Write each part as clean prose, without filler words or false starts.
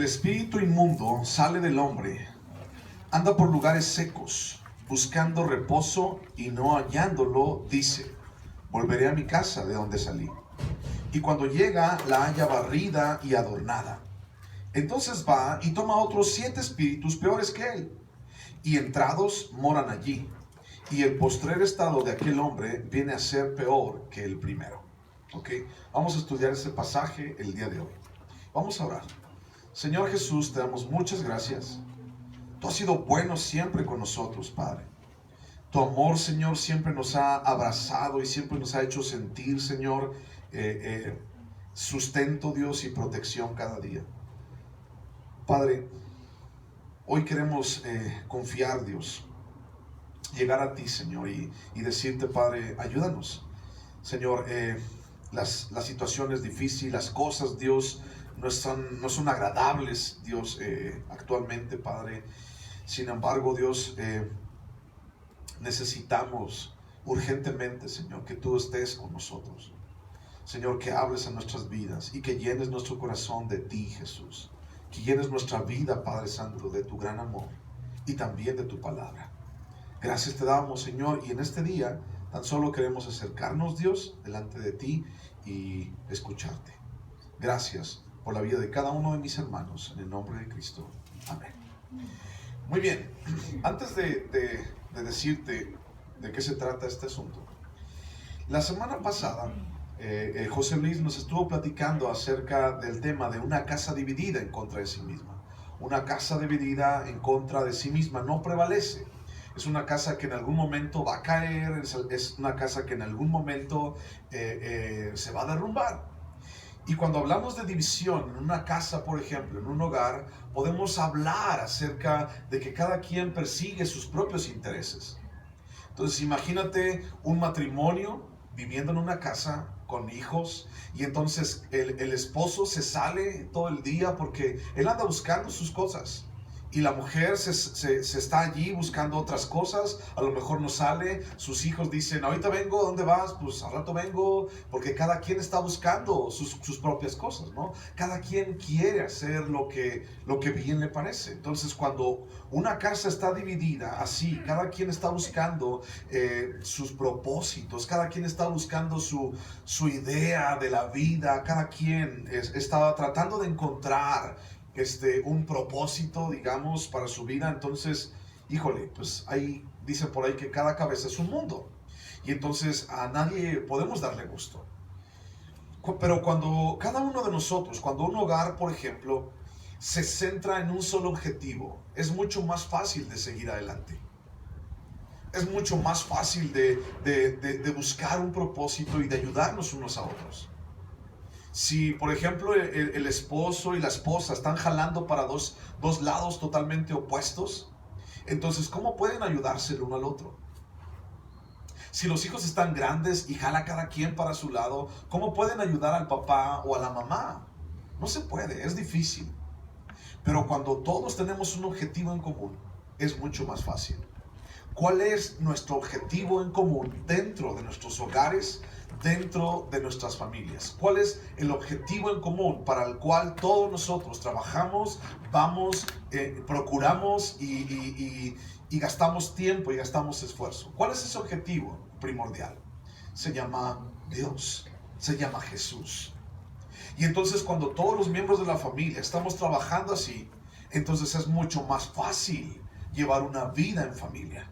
espíritu inmundo sale del hombre, anda por lugares secos, buscando reposo y no hallándolo, dice, volveré a mi casa de donde salí. Y cuando llega, la halla barrida y adornada. Entonces va y toma otros 7 espíritus peores que él, y entrados moran allí. Y el postrer estado de aquel hombre viene a ser peor que el primero. ¿Ok? Vamos a estudiar este pasaje el día de hoy. Vamos a orar. Señor Jesús, te damos muchas gracias. Tú has sido bueno siempre con nosotros, Padre. Tu amor, Señor, siempre nos ha abrazado y siempre nos ha hecho sentir, Señor, sustento, Dios, y protección cada día. Padre, hoy queremos confiar, Dios, llegar a ti, Señor, y decirte, Padre, ayúdanos. Señor, las situaciones difíciles, las cosas, Dios, no son agradables, Dios, actualmente, Padre. Sin embargo, Dios, necesitamos urgentemente, Señor, que tú estés con nosotros. Señor, que hables a nuestras vidas y que llenes nuestro corazón de ti, Jesús. Que llenes nuestra vida, Padre Santo, de tu gran amor y también de tu palabra. Gracias te damos, Señor, y en este día tan solo queremos acercarnos, Dios, delante de ti y escucharte. Gracias por la vida de cada uno de mis hermanos, en el nombre de Cristo. Amén. Muy bien, antes de decirte de qué se trata este asunto, la semana pasada José Luis nos estuvo platicando acerca del tema de una casa dividida en contra de sí misma. Una casa dividida en contra de sí misma no prevalece. Es una casa que en algún momento va a caer, es una casa que en algún momento se va a derrumbar. Y cuando hablamos de división en una casa, por ejemplo, en un hogar, podemos hablar acerca de que cada quien persigue sus propios intereses. Entonces imagínate un matrimonio viviendo en una casa con hijos, y entonces el esposo se sale todo el día porque él anda buscando sus cosas. Y la mujer se está allí buscando otras cosas, a lo mejor no sale, sus hijos dicen, ahorita vengo, ¿dónde vas? Pues al rato vengo, porque cada quien está buscando sus propias cosas, ¿no? Cada quien quiere hacer lo que bien le parece. Entonces cuando una casa está dividida así, cada quien está buscando sus propósitos, cada quien está buscando su idea de la vida, cada quien está tratando de encontrar un propósito, digamos, para su vida. Entonces, híjole, pues ahí dice por ahí que cada cabeza es un mundo, y entonces a nadie podemos darle gusto. Pero cuando cada uno de nosotros, cuando un hogar, por ejemplo, se centra en un solo objetivo, es mucho más fácil de seguir adelante. Es mucho más fácil de buscar un propósito y de ayudarnos unos a otros. Si, por ejemplo, el esposo y la esposa están jalando para dos lados totalmente opuestos, entonces, ¿cómo pueden ayudarse el uno al otro? Si los hijos están grandes y jala cada quien para su lado, ¿cómo pueden ayudar al papá o a la mamá? No se puede, es difícil. Pero cuando todos tenemos un objetivo en común, es mucho más fácil. ¿Cuál es nuestro objetivo en común dentro de nuestros hogares, dentro de nuestras familias? ¿Cuál es el objetivo en común para el cual todos nosotros trabajamos, vamos, procuramos y gastamos tiempo y gastamos esfuerzo? ¿Cuál es ese objetivo primordial? Se llama Dios, se llama Jesús. Y entonces cuando todos los miembros de la familia estamos trabajando así, entonces es mucho más fácil llevar una vida en familia.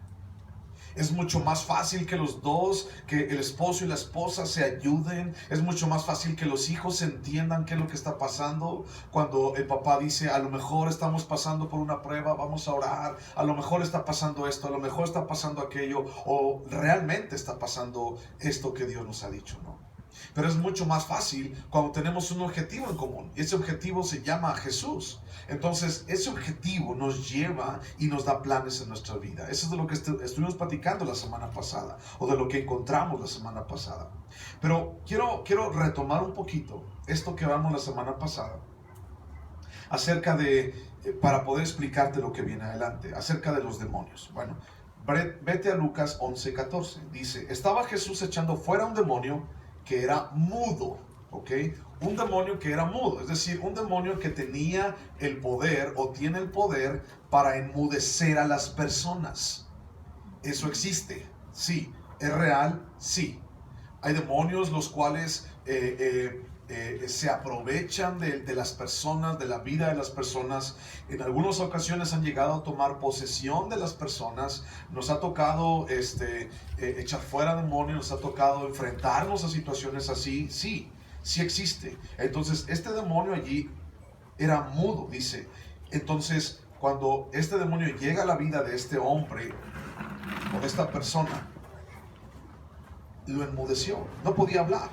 Es mucho más fácil que los dos, que el esposo y la esposa se ayuden. Es mucho más fácil que los hijos entiendan qué es lo que está pasando. Cuando el papá dice, a lo mejor estamos pasando por una prueba, vamos a orar. A lo mejor está pasando esto, a lo mejor está pasando aquello, o realmente está pasando esto que Dios nos ha dicho, ¿no? Pero es mucho más fácil cuando tenemos un objetivo en común. Y ese objetivo se llama Jesús. Entonces, ese objetivo nos lleva y nos da planes en nuestra vida. Eso es de lo que estuvimos platicando la semana pasada, o de lo que encontramos la semana pasada. Pero quiero retomar un poquito esto que hablamos la semana pasada, acerca de, para poder explicarte lo que viene adelante, acerca de los demonios. Bueno, vete a Lucas 11:14. Dice, estaba Jesús echando fuera un demonio que era mudo. ¿ok? Un demonio que era mudo, es decir, un demonio que tenía el poder o tiene el poder para enmudecer a las personas. Eso existe, sí. ¿Es real? Sí. Hay demonios los cuales se aprovechan de las personas, de la vida de las personas. En algunas ocasiones han llegado a tomar posesión de las personas. Nos ha tocado echar fuera demonios, nos ha tocado enfrentarnos a situaciones así. Sí, sí existe. Entonces, este demonio allí era mudo, dice. Entonces, cuando este demonio llega a la vida de este hombre o de esta persona, lo enmudeció, no podía hablar.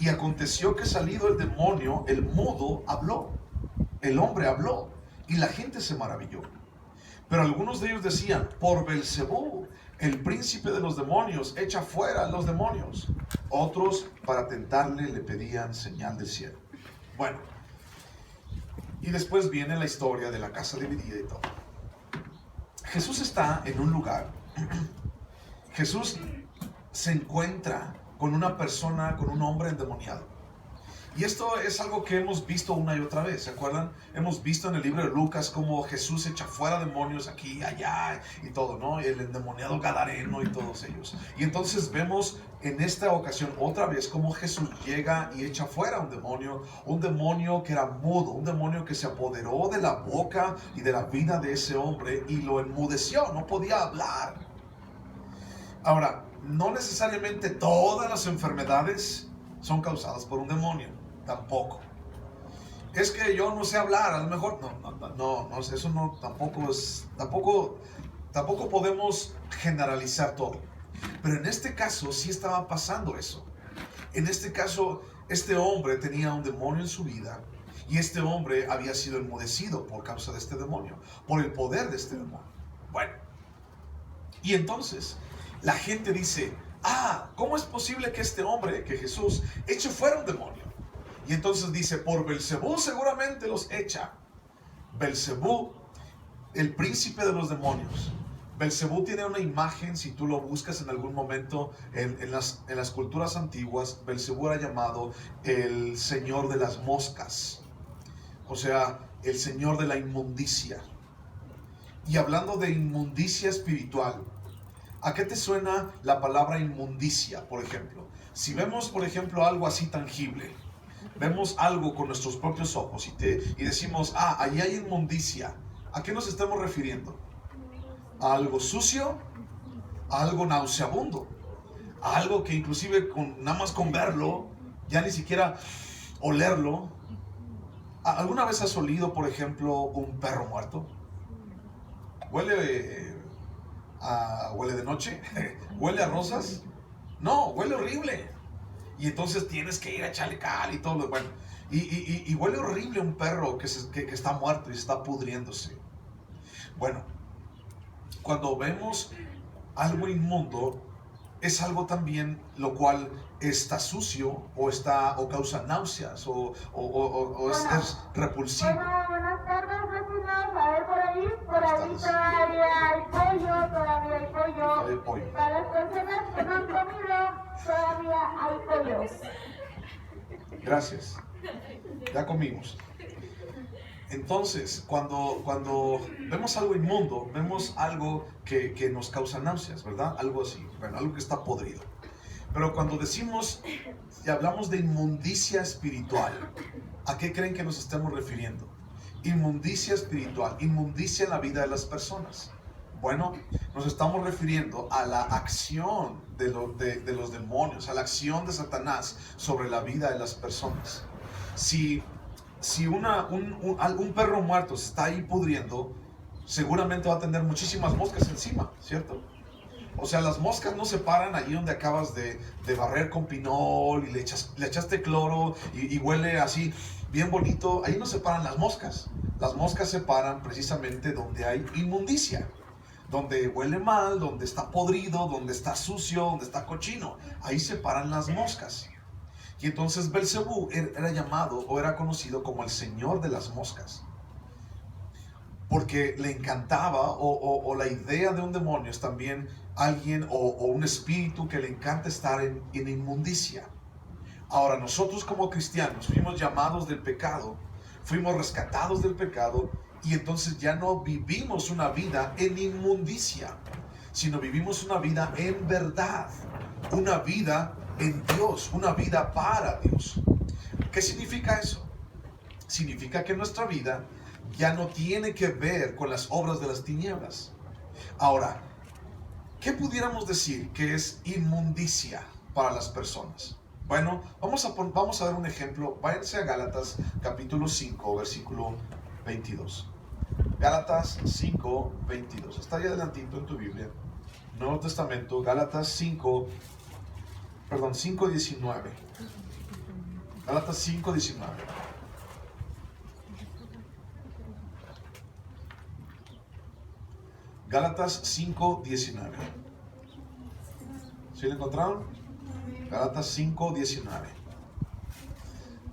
Y aconteció que salido el demonio, el mudo habló, el hombre habló, y la gente se maravilló. Pero algunos de ellos decían: por Belcebú, el príncipe de los demonios, echa fuera a los demonios. Otros, para tentarle, le pedían señal del cielo. Bueno, y después viene la historia de la casa dividida y todo. Jesús está en un lugar. Jesús se encuentra con una persona, con un hombre endemoniado. Y esto es algo que hemos visto una y otra vez, ¿se acuerdan? Hemos visto en el libro de Lucas cómo Jesús echa fuera demonios aquí, allá y todo, ¿no? El endemoniado gadareno y todos ellos. Y entonces vemos en esta ocasión otra vez cómo Jesús llega y echa fuera un demonio que era mudo, un demonio que se apoderó de la boca y de la vida de ese hombre y lo enmudeció, no podía hablar. Ahora, no necesariamente todas las enfermedades son causadas por un demonio, tampoco. Es que yo no sé hablar, a lo mejor no, eso no, tampoco podemos generalizar todo. Pero en este caso sí estaba pasando eso. En este caso, este hombre tenía un demonio en su vida y este hombre había sido enmudecido por causa de este demonio, por el poder de este demonio. Bueno, y entonces la gente dice: ¿cómo es posible que este hombre, que Jesús, eche fuera un demonio? Y entonces dice: por Belcebú seguramente los echa. Belcebú, el príncipe de los demonios. Belcebú tiene una imagen, si tú lo buscas en algún momento en las culturas antiguas, Belcebú era llamado el señor de las moscas, o sea, el señor de la inmundicia. Y hablando de inmundicia espiritual, ¿a qué te suena la palabra inmundicia, por ejemplo? Si vemos, por ejemplo, algo así tangible, vemos algo con nuestros propios ojos y decimos: allí hay inmundicia, ¿a qué nos estamos refiriendo? ¿A algo sucio? ¿A algo nauseabundo? ¿A algo que inclusive nada más con verlo, ya ni siquiera olerlo? ¿Alguna vez has olido, por ejemplo, un perro muerto? ¿Huele de noche? ¿Huele a rosas? No, huele horrible. Y entonces tienes que ir a echarle cal y todo lo bueno. Y huele horrible un perro que está muerto y está pudriéndose. Bueno, cuando vemos algo inmundo, es algo también lo cual está sucio o causa náuseas o es repulsivo. Buenas tardes, vecinos. A ver, por ahí todavía hay pollo. Para las personas que no han comido, todavía hay pollos. Gracias. Ya comimos. Entonces, cuando vemos algo inmundo, vemos algo que nos causa náuseas, ¿verdad? Algo así, bueno, algo que está podrido. Pero cuando decimos y hablamos de inmundicia espiritual, ¿a qué creen que nos estamos refiriendo? Inmundicia espiritual, inmundicia en la vida de las personas. Bueno, nos estamos refiriendo a la acción de los demonios, a la acción de Satanás sobre la vida de las personas. Si un perro muerto se está ahí pudriendo, seguramente va a tener muchísimas moscas encima, ¿cierto? O sea, las moscas no se paran allí donde acabas de barrer con pinol y le echaste cloro y huele así bien bonito. Ahí no se paran las moscas. Las moscas se paran precisamente donde hay inmundicia, donde huele mal, donde está podrido, donde está sucio, donde está cochino. Ahí se paran las moscas. Y entonces Belcebú era llamado o era conocido como el señor de las moscas, porque le encantaba o la idea de un demonio es también alguien o un espíritu que le encanta estar en inmundicia. Ahora, nosotros como cristianos fuimos llamados del pecado, fuimos rescatados del pecado, y entonces ya no vivimos una vida en inmundicia, sino vivimos una vida en verdad, una vida en Dios, una vida para Dios. ¿Qué significa eso? Significa que nuestra vida ya no tiene que ver con las obras de las tinieblas. Ahora, ¿qué pudiéramos decir que es inmundicia para las personas? Bueno, vamos a ver un ejemplo. Váyanse a Gálatas capítulo 5, versículo 22. Gálatas 5, 22. Está ahí adelantito en tu Biblia. Nuevo Testamento, Gálatas 5, 19. Gálatas 5, 19. Gálatas 5, 19. ¿Sí lo encontraron? Gálatas 5, 19.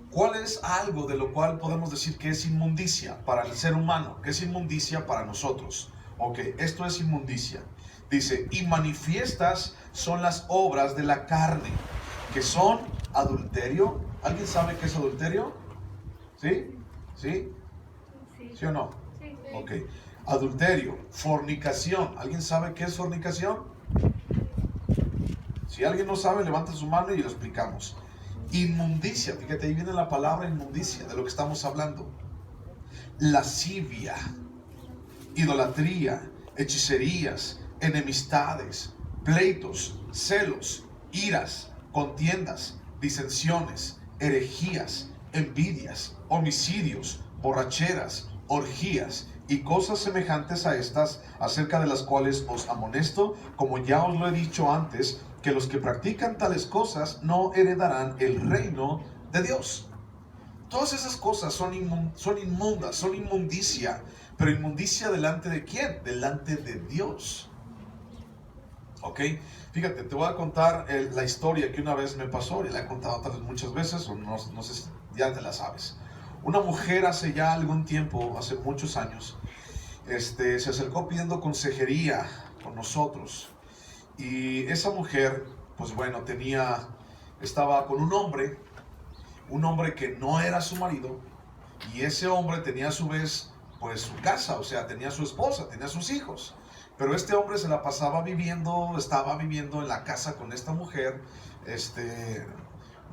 ¿Cuál es algo de lo cual podemos decir que es inmundicia para el ser humano? ¿Qué es inmundicia para nosotros? Ok, esto es inmundicia. Dice, y manifiestas son las obras de la carne, que son adulterio. ¿Alguien sabe qué es adulterio? ¿Sí? ¿Sí? ¿Sí o no? Sí. Ok. Adulterio, fornicación. ¿Alguien sabe qué es fornicación? Si alguien no sabe, levanta su mano y lo explicamos. Inmundicia, fíjate, ahí viene la palabra inmundicia, de lo que estamos hablando. Lascivia, idolatría, hechicerías, enemistades, pleitos, celos, iras, contiendas, disensiones, herejías, envidias, homicidios, borracheras, orgías y cosas semejantes a estas, acerca de las cuales os amonesto, como ya os lo he dicho antes, que los que practican tales cosas no heredarán el reino de Dios. Todas esas cosas son inmundas, son inmundicia. Pero inmundicia delante de ¿quién? Delante de Dios. Ok, fíjate, te voy a contar la historia que una vez me pasó, y la he contado otras muchas veces, o no sé si ya te la sabes. Una mujer hace ya algún tiempo, hace muchos años, se acercó pidiendo consejería con nosotros. Y esa mujer, pues bueno, estaba con un hombre que no era su marido, y ese hombre tenía a su vez pues su casa, o sea, tenía su esposa, tenía sus hijos, pero este hombre se la pasaba estaba viviendo en la casa con esta mujer,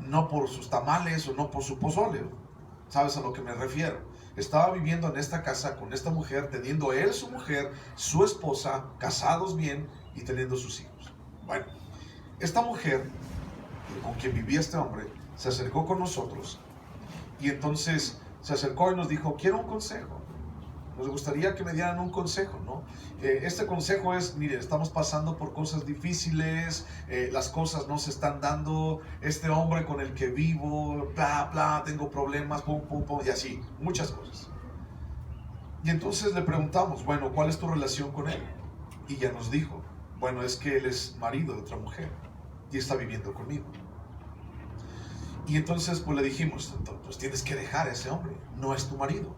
no por sus tamales o no por su pozole, ¿sabes a lo que me refiero? Estaba viviendo en esta casa con esta mujer, teniendo él su mujer, su esposa, casados bien y teniendo sus hijos. Bueno, esta mujer con quien vivía este hombre se acercó con nosotros, y entonces se acercó y nos dijo, quiero un consejo. Nos gustaría que me dieran un consejo, ¿no? Este consejo es, mire, estamos pasando por cosas difíciles, las cosas no se están dando, este hombre con el que vivo, bla, bla, tengo problemas, pum, pum, pum, y así, muchas cosas. Y entonces le preguntamos, bueno, ¿cuál es tu relación con él? Y ya nos dijo, bueno, es que él es marido de otra mujer y está viviendo conmigo. Y entonces pues le dijimos, pues tienes que dejar a ese hombre, no es tu marido.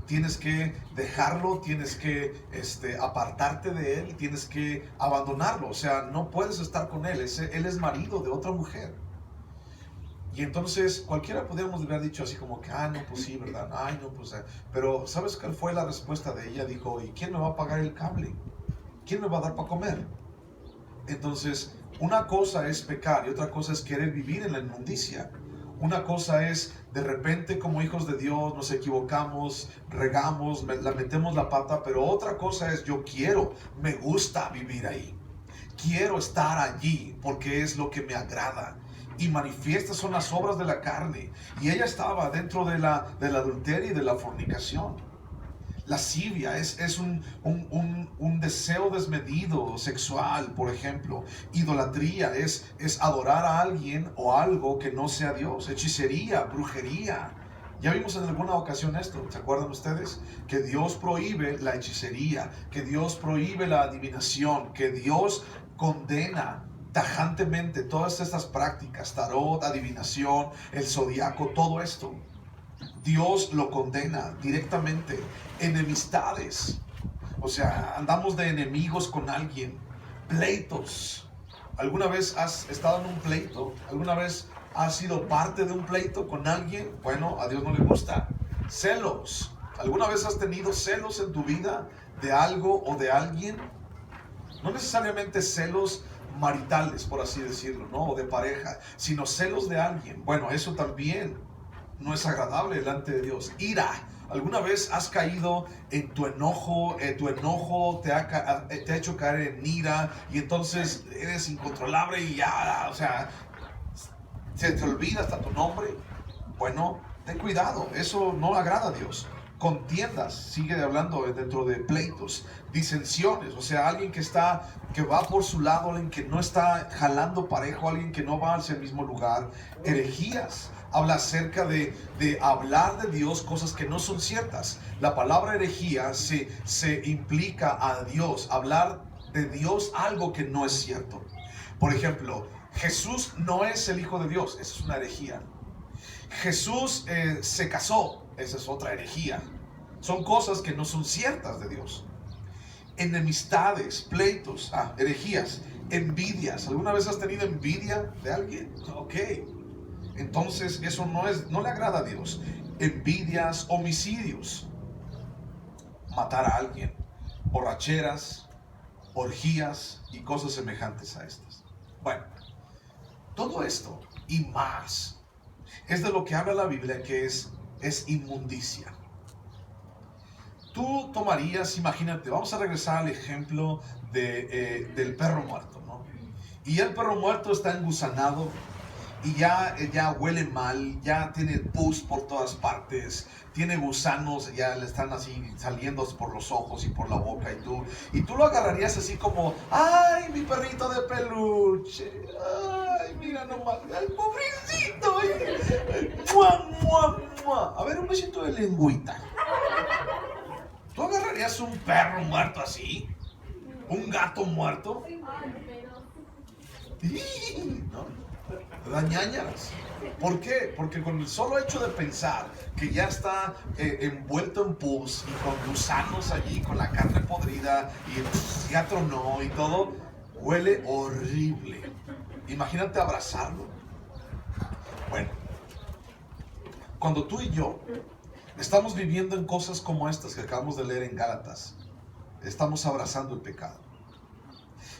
Tienes que dejarlo, tienes que apartarte de él, tienes que abandonarlo. O sea, no puedes estar con él, él es marido de otra mujer. Y entonces cualquiera podríamos haber dicho así como que, no, pues sí, ¿verdad? Ay, no, pues... Pero ¿sabes cuál fue la respuesta de ella? Dijo, ¿y quién me va a pagar el cable? ¿Quién me va a dar para comer? Entonces, una cosa es pecar y otra cosa es querer vivir en la inmundicia. Una cosa es, de repente como hijos de Dios nos equivocamos, regamos, metemos la pata, pero otra cosa es, me gusta vivir ahí. Quiero estar allí porque es lo que me agrada. Y manifiestas son las obras de la carne. Y ella estaba dentro del adulterio y de la fornicación. Lascivia es un deseo desmedido sexual, por ejemplo. Idolatría es adorar a alguien o algo que no sea Dios. Hechicería, brujería. Ya vimos en alguna ocasión esto, ¿se acuerdan ustedes? Que Dios prohíbe la hechicería, que Dios prohíbe la adivinación, que Dios condena tajantemente todas estas prácticas, tarot, adivinación, el zodiaco, todo esto. Dios lo condena directamente. Enemistades, o sea, andamos de enemigos con alguien. Pleitos. ¿Alguna vez has estado en un pleito? ¿Alguna vez ¿Has sido parte de un pleito con alguien? Bueno, a Dios no le gusta. Celos. ¿Alguna vez has tenido celos en tu vida de algo o de alguien? No necesariamente celos maritales, por así decirlo, ¿no? O de pareja, sino celos de alguien. Bueno, eso también no es agradable delante de Dios. Ira. ¿Alguna vez has caído en tu enojo? Tu enojo te ha hecho caer en ira y entonces eres incontrolable y ya, o sea, se te olvida hasta tu nombre. Bueno, ten cuidado, eso no agrada a Dios. Contiendas, sigue hablando dentro de pleitos, disensiones, o sea, alguien que va por su lado, alguien que no está jalando parejo, alguien que no va hacia el mismo lugar. Herejías, habla acerca de hablar de Dios cosas que no son ciertas. La palabra herejía se implica a Dios, hablar de Dios algo que no es cierto. Por ejemplo, Jesús no es el Hijo de Dios, esa es una herejía. Jesús se casó, esa es otra herejía. Son cosas que no son ciertas de Dios. Enemistades, pleitos, herejías, envidias. ¿Alguna vez has tenido envidia de alguien? Ok. Entonces eso no le agrada a Dios. Envidias, homicidios, matar a alguien, borracheras, orgías y cosas semejantes a estas. Bueno, todo esto y más es de lo que habla la Biblia, que es inmundicia. Tú tomarías, imagínate, vamos a regresar al ejemplo del perro muerto, ¿no? Y el perro muerto está engusanado y ya huele mal, ya tiene pus por todas partes, tiene gusanos, ya le están así saliendo por los ojos y por la boca, y tú lo agarrarías así como, ¡ay, mi perrito de peluche! ¡Ay, mira nomás! ¡Ay, pobrecito! ¡Ay! ¡Mua, mua, mua! A ver, un besito de lengüita. ¿Tú agarrarías un perro muerto así? ¿Un gato muerto? ¿No? Dañañas. ¿Por qué? Porque con el solo hecho de pensar que ya está envuelto en pus y con gusanos allí, con la carne podrida y ya tronó y todo, huele horrible. Imagínate abrazarlo. Bueno, cuando tú y yo estamos viviendo en cosas como estas que acabamos de leer en Gálatas, estamos abrazando el pecado.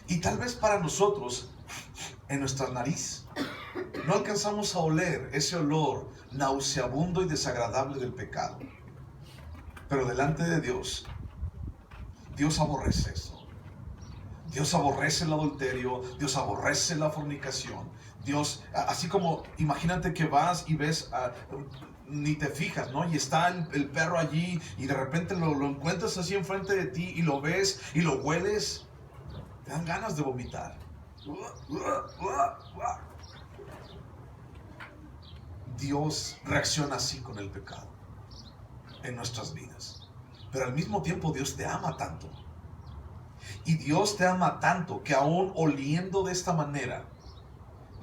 Y tal vez para nosotros, en nuestra nariz, no alcanzamos a oler ese olor nauseabundo y desagradable del pecado. Pero delante de Dios, Dios aborrece eso. Dios aborrece el adulterio, Dios aborrece la fornicación. Dios, así como imagínate que vas y ves, ni te fijas, ¿no? Y está el perro allí y de repente lo encuentras así enfrente de ti y lo ves y lo hueles, te dan ganas de vomitar. Dios reacciona así con el pecado en nuestras vidas. Pero al mismo tiempo Dios te ama tanto. Y Dios te ama tanto que aún oliendo de esta manera,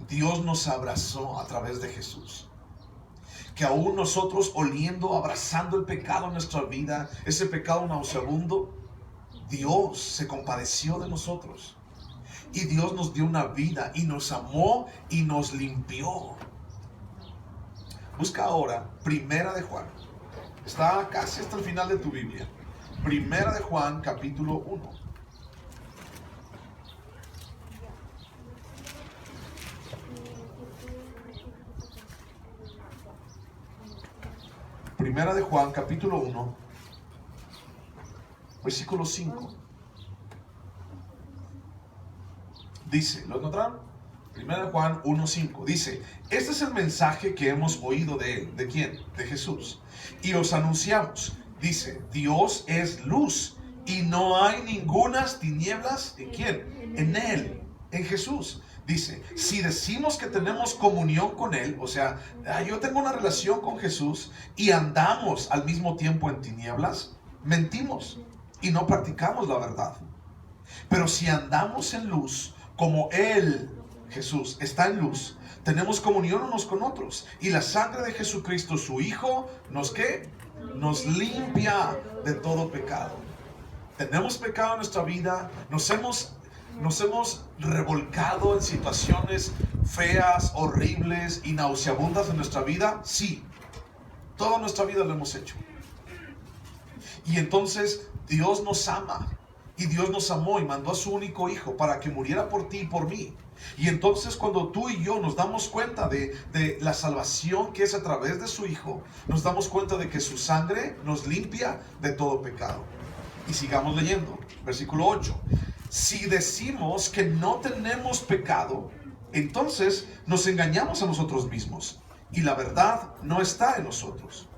Dios nos abrazó a través de Jesús. Que aún nosotros oliendo, abrazando el pecado en nuestra vida, ese pecado nauseabundo, Dios se compadeció de nosotros. Y Dios nos dio una vida y nos amó y nos limpió. Busca ahora Primera de Juan. Está casi hasta el final de tu Biblia. Primera de Juan, capítulo 1. Primera de Juan, capítulo 1, versículo 5. Dice, ¿lo encontraron? Primera de Juan 1:5. Dice, este es el mensaje que hemos oído de él. ¿De quién? De Jesús. Y os anunciamos. Dice, Dios es luz y no hay ningunas tinieblas. ¿En quién? En él, en Jesús. Dice, si decimos que tenemos comunión con él, o sea, yo tengo una relación con Jesús y andamos al mismo tiempo en tinieblas, mentimos y no practicamos la verdad. Pero si andamos en luz, como él, Jesús, está en luz, tenemos comunión unos con otros. Y la sangre de Jesucristo, su Hijo, ¿nos qué? Nos limpia de todo pecado. Tenemos pecado en nuestra vida, nos hemos Nos hemos revolcado en situaciones feas, horribles y nauseabundas en nuestra vida. Sí, toda nuestra vida lo hemos hecho. Y entonces Dios nos ama. Y Dios nos amó y mandó a su único hijo para que muriera por ti y por mí. Y entonces cuando tú y yo nos damos cuenta de la salvación que es a través de su hijo, nos damos cuenta de que su sangre nos limpia de todo pecado. Y sigamos leyendo, versículo 8. Si decimos que no tenemos pecado, entonces nos engañamos a nosotros mismos y la verdad no está en nosotros.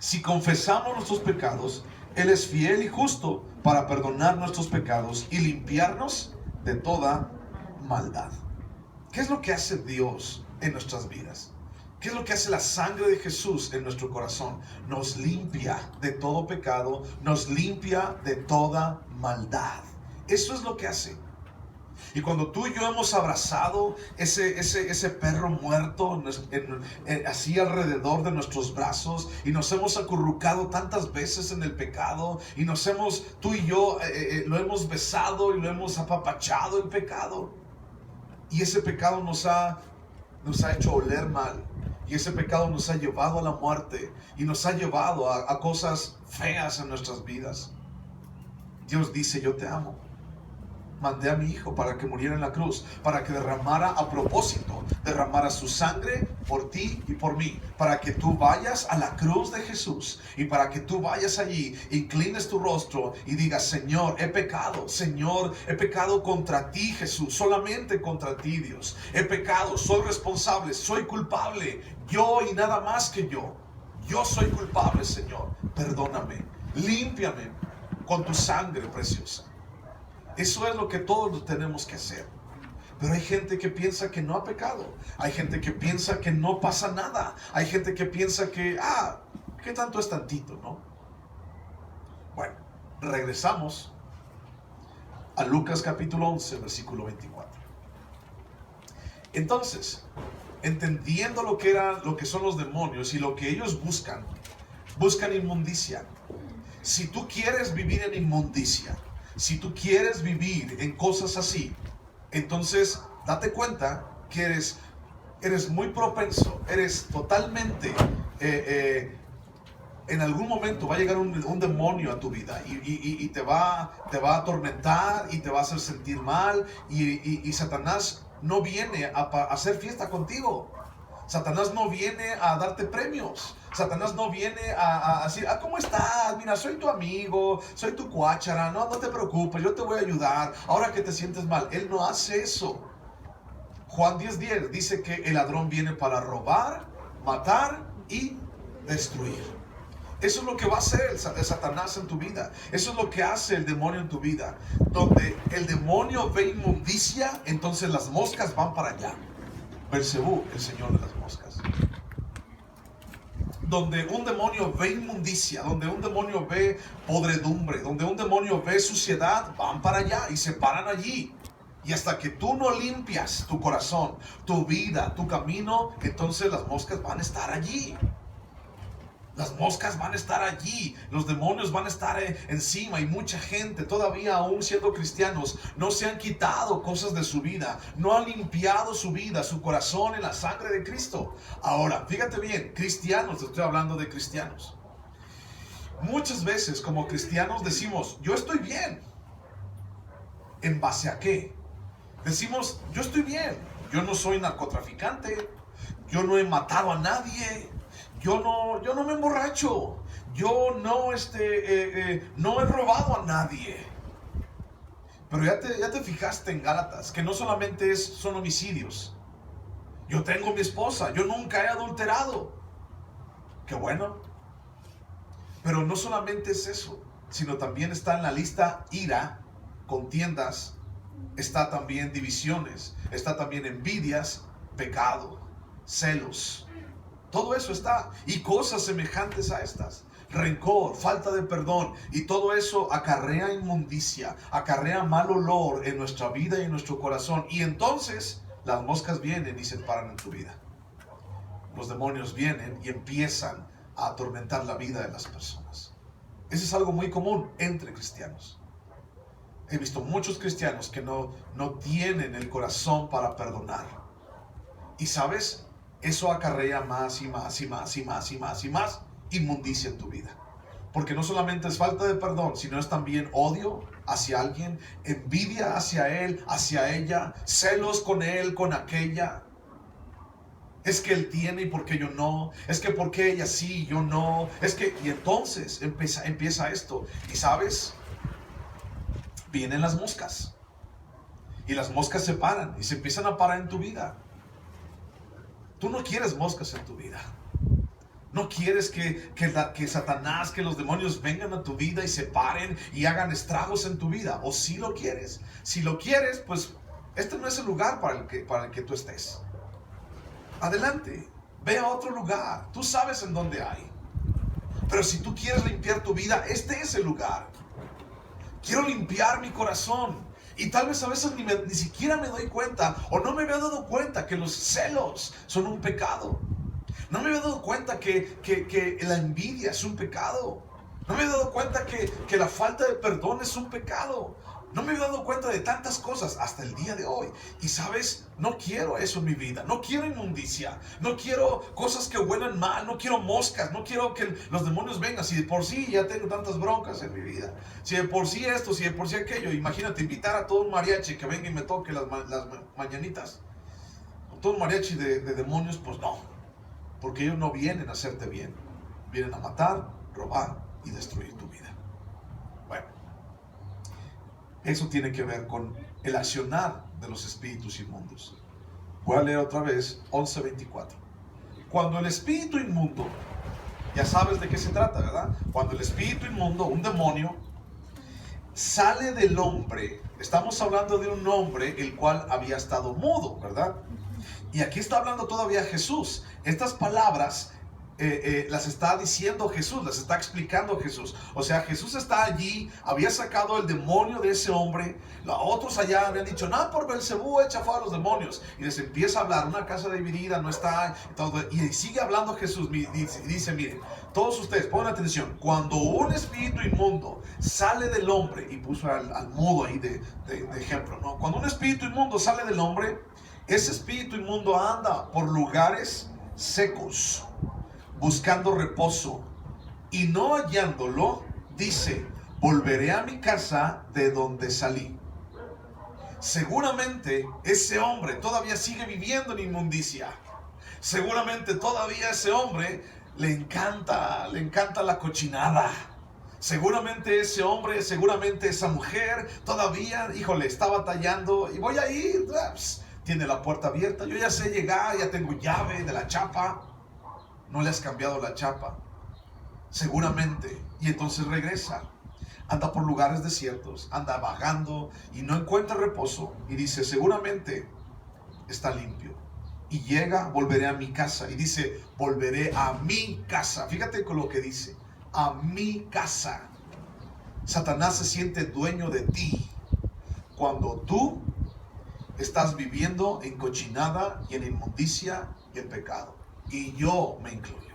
Si confesamos nuestros pecados, Él es fiel y justo para perdonar nuestros pecados y limpiarnos de toda maldad. ¿Qué es lo que hace Dios en nuestras vidas? ¿Qué es lo que hace la sangre de Jesús en nuestro corazón? Nos limpia de todo pecado, nos limpia de toda maldad. Eso es lo que hace. Y cuando tú y yo hemos abrazado ese perro muerto así alrededor de nuestros brazos y nos hemos acurrucado tantas veces en el pecado y tú y yo lo hemos besado y lo hemos apapachado el pecado, y ese pecado nos ha hecho oler mal, y ese pecado nos ha llevado a la muerte y nos ha llevado a cosas feas en nuestras vidas. Dios dice: yo te amo. Mandé a mi hijo para que muriera en la cruz, para que derramara su sangre por ti y por mí, para que tú vayas a la cruz de Jesús y para que tú vayas allí, inclines tu rostro y digas: Señor, he pecado, Señor, he pecado contra ti, Jesús, solamente contra ti, Dios. He pecado, soy responsable, soy culpable, yo y nada más que yo. Yo soy culpable, Señor, perdóname, límpiame con tu sangre preciosa. Eso es lo que todos tenemos que hacer. Pero hay gente que piensa que no ha pecado. Hay gente que piensa que no pasa nada. Hay gente que piensa que, ¿qué tanto es tantito, no? Bueno, regresamos a Lucas capítulo 11, versículo 24. Entonces, entendiendo lo que son los demonios y lo que ellos buscan inmundicia. Si tú quieres vivir en inmundicia, si tú quieres vivir en cosas así, entonces date cuenta que eres muy propenso, eres totalmente, en algún momento va a llegar un demonio a tu vida y te va a atormentar y te va a hacer sentir mal, y Satanás no viene a hacer fiesta contigo. Satanás no viene a darte premios. Satanás no viene a decir: ¿cómo estás? Mira, soy tu amigo, soy tu cuáchara, no te preocupes, yo te voy a ayudar ahora que te sientes mal. Él no hace eso. Juan 10:10 dice que el ladrón viene para robar, matar y destruir. Eso es lo que va a hacer Satanás en tu vida. Eso es lo que hace el demonio en tu vida. Donde el demonio ve inmundicia, entonces las moscas van para allá. Belcebú, el señor de las moscas. Donde un demonio ve inmundicia, donde un demonio ve podredumbre, donde un demonio ve suciedad, van para allá y se paran allí. Y hasta que tú no limpias tu corazón, tu vida, tu camino, entonces las moscas van a estar allí. Las moscas van a estar allí, los demonios van a estar encima, y mucha gente todavía, aún siendo cristianos, no se han quitado cosas de su vida, no han limpiado su vida, su corazón en la sangre de Cristo. Ahora, fíjate bien, cristianos, te estoy hablando de cristianos. Muchas veces como cristianos decimos: yo estoy bien. ¿En base a qué? Decimos: yo estoy bien, yo no soy narcotraficante, yo no he matado a nadie, yo no me emborracho, yo no he robado a nadie. Pero ya te fijaste en Gálatas que no solamente son homicidios. Yo tengo mi esposa, yo nunca he adulterado. Qué bueno. Pero no solamente es eso, sino también está en la lista ira, contiendas, está también divisiones, está también envidias, pecado, celos. Todo eso está, y cosas semejantes a estas: rencor, falta de perdón, y todo eso acarrea inmundicia, acarrea mal olor en nuestra vida y en nuestro corazón. Y entonces las moscas vienen y se paran en tu vida. Los demonios vienen y empiezan a atormentar la vida de las personas. Eso es algo muy común entre cristianos. He visto muchos cristianos que no tienen el corazón para perdonar. Y sabes, eso acarrea más y más y más y más y más y más inmundicia en tu vida. Porque no solamente es falta de perdón, sino es también odio hacia alguien, envidia hacia él, hacia ella, celos con él, con aquella. Es que él tiene y porque yo no. Es que porque ella sí y yo no. Y entonces empieza esto. Y sabes, vienen las moscas. Y las moscas se paran y se empiezan a parar en tu vida. Tú no quieres moscas en tu vida. No quieres que Satanás, que los demonios vengan a tu vida y se paren y hagan estragos en tu vida. ¿O si lo quieres? Si lo quieres, pues este no es el lugar para el que tú estés. Adelante, ve a otro lugar. Tú sabes en dónde hay. Pero si tú quieres limpiar tu vida, este es el lugar. Quiero limpiar mi corazón. Y tal vez a veces ni siquiera me doy cuenta, o no me había dado cuenta que los celos son un pecado. No me había dado cuenta que la envidia es un pecado. No me había dado cuenta que la falta de perdón es un pecado. No me había dado cuenta de tantas cosas hasta el día de hoy. Y sabes, no quiero eso en mi vida. No quiero inmundicia. No quiero cosas que huelan mal. No quiero moscas. No quiero que los demonios vengan. Si de por sí ya tengo tantas broncas en mi vida. Si de por sí esto, si de por sí aquello. Imagínate invitar a todo un mariachi que venga y me toque las mañanitas. Todo un mariachi de demonios, pues no. Porque ellos no vienen a hacerte bien. Vienen a matar, robar y destruir tu vida. Bueno, eso tiene que ver con el accionar de los espíritus inmundos. Voy a leer otra vez 11:24. Cuando el espíritu inmundo, ya sabes de qué se trata, ¿verdad? Cuando el espíritu inmundo, un demonio, sale del hombre, estamos hablando de un hombre el cual había estado mudo, ¿verdad? Y aquí está hablando todavía Jesús. Estas palabras las está diciendo Jesús, las está explicando Jesús. O sea, Jesús está allí, había sacado el demonio de ese hombre. Los otros allá habían dicho, no, por Belcebú echa fuera a los demonios. Y les empieza a hablar, una casa dividida no está. Y sigue hablando Jesús y dice, miren, todos ustedes pongan atención. Cuando un espíritu inmundo sale del hombre, y puso al mudo ahí de ejemplo, ¿no? Cuando un espíritu inmundo sale del hombre, ese espíritu inmundo anda por lugares secos, buscando reposo, y no hallándolo, dice, volveré a mi casa de donde salí. Seguramente ese hombre todavía sigue viviendo en inmundicia. Seguramente todavía ese hombre le encanta la cochinada. Seguramente ese hombre, seguramente esa mujer todavía, híjole, está batallando y voy a ir. Tiene la puerta abierta, yo ya sé llegar, ya tengo llave de la chapa. No le has cambiado la chapa, seguramente. Y entonces regresa, anda por lugares desiertos, anda vagando y no encuentra reposo. Y dice, seguramente está limpio. Y llega, volveré a mi casa. Y dice, volveré a mi casa. Fíjate con lo que dice, a mi casa. Satanás se siente dueño de ti cuando tú estás viviendo en cochinada y en inmundicia y en pecado. Y yo me incluyo.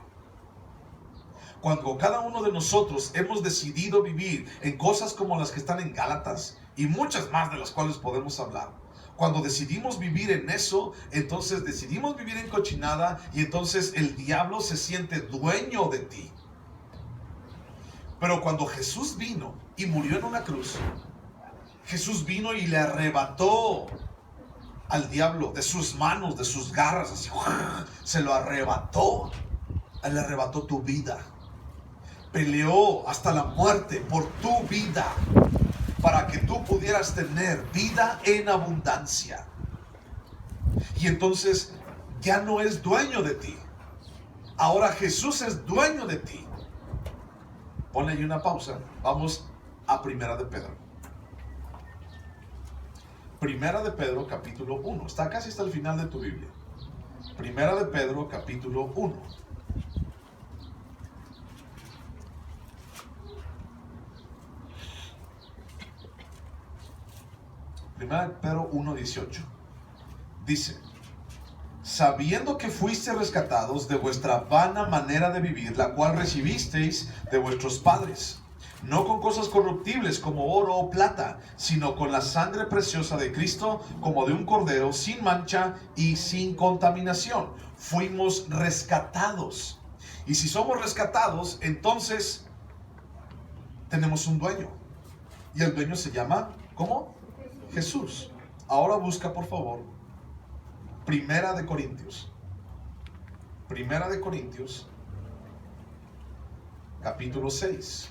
Cuando cada uno de nosotros hemos decidido vivir en cosas como las que están en Gálatas y muchas más de las cuales podemos hablar. Cuando decidimos vivir en eso, entonces decidimos vivir en cochinada y entonces el diablo se siente dueño de ti. Pero cuando Jesús vino y murió en una cruz, Jesús vino y le arrebató al diablo de sus manos, de sus garras, así, se lo arrebató. Él le arrebató tu vida. Peleó hasta la muerte por tu vida, para que tú pudieras tener vida en abundancia. Y entonces ya no es dueño de ti. Ahora Jesús es dueño de ti. Ponle ahí una pausa. Vamos a Primera de Pedro. Primera de Pedro, capítulo 1. Casi hasta el final de tu Biblia. Primera de Pedro, capítulo 1. Primera de Pedro 1:18. Dice, sabiendo que fuisteis rescatados de vuestra vana manera de vivir, la cual recibisteis de vuestros padres, no con cosas corruptibles como oro o plata, sino con la sangre preciosa de Cristo, como de un cordero, sin mancha y sin contaminación. Fuimos rescatados. Y si somos rescatados, entonces tenemos un dueño. Y el dueño se llama, ¿cómo? Jesús. Ahora busca, por favor, Primera de Corintios, capítulo 6.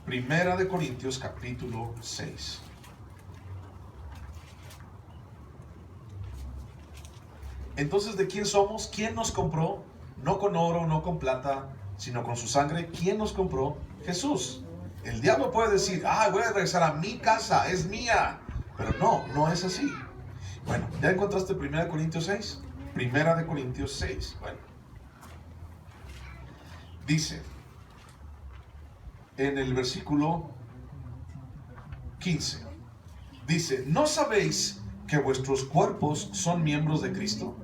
Primera de Corintios, capítulo 6. Entonces, ¿de quién somos? ¿Quién nos compró? No con oro, no con plata, sino con su sangre. ¿Quién nos compró? Jesús. El diablo puede decir, voy a regresar a mi casa, es mía. Pero no es así. Bueno, ¿ya encontraste 1 Corintios 6? 1 Corintios 6. Bueno. Dice, en el versículo 15, dice, ¿no sabéis que vuestros cuerpos son miembros de Cristo?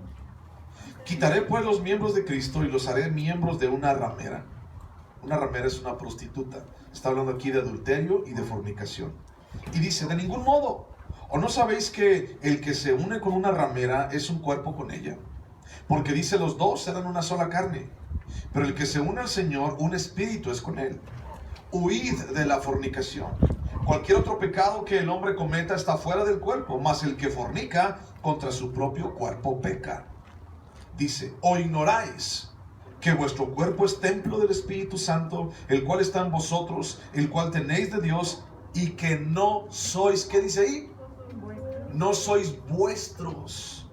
Quitaré pues los miembros de Cristo y los haré miembros de una ramera. Una ramera es una prostituta. Está hablando aquí de adulterio y de fornicación. Y dice, de ningún modo. ¿O no sabéis que el que se une con una ramera es un cuerpo con ella? Porque dice, los dos serán una sola carne. Pero el que se une al Señor, un espíritu es con él. Huid de la fornicación. Cualquier otro pecado que el hombre cometa está fuera del cuerpo, mas el que fornica contra su propio cuerpo peca. Dice, ¿o ignoráis que vuestro cuerpo es templo del Espíritu Santo, el cual está en vosotros, el cual tenéis de Dios, y que no sois, ¿qué dice ahí? No sois vuestros,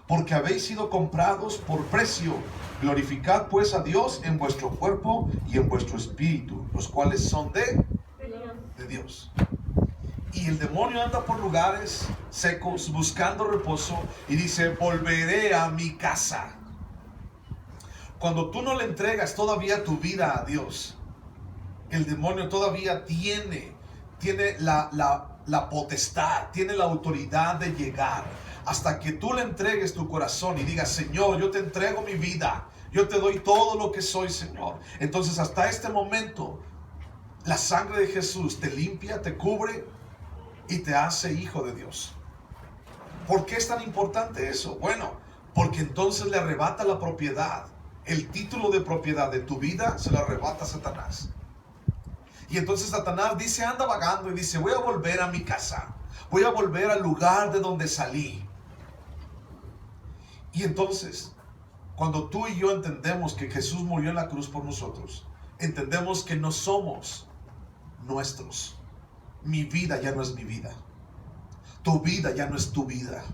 porque habéis sido comprados por precio. Glorificad pues a Dios en vuestro cuerpo y en vuestro espíritu, los cuales son de Dios. Y el demonio anda por lugares secos buscando reposo y dice, volveré a mi casa. Cuando tú no le entregas todavía tu vida a Dios, el demonio todavía tiene la potestad, tiene la autoridad de llegar. Hasta que tú le entregues tu corazón y digas, Señor, yo te entrego mi vida, yo te doy todo lo que soy, Señor. Entonces hasta este momento la sangre de Jesús te limpia, te cubre y te hace hijo de Dios. ¿Por qué es tan importante eso? Bueno, porque entonces le arrebata la propiedad. El título de propiedad de tu vida se lo arrebata a Satanás. Y entonces Satanás dice, anda vagando y dice, voy a volver a mi casa, voy a volver al lugar de donde salí. Y entonces, cuando tú y yo entendemos que Jesús murió en la cruz por nosotros, entendemos que no somos nuestros. Mi vida ya no es mi vida. Tu vida ya no es tu vida.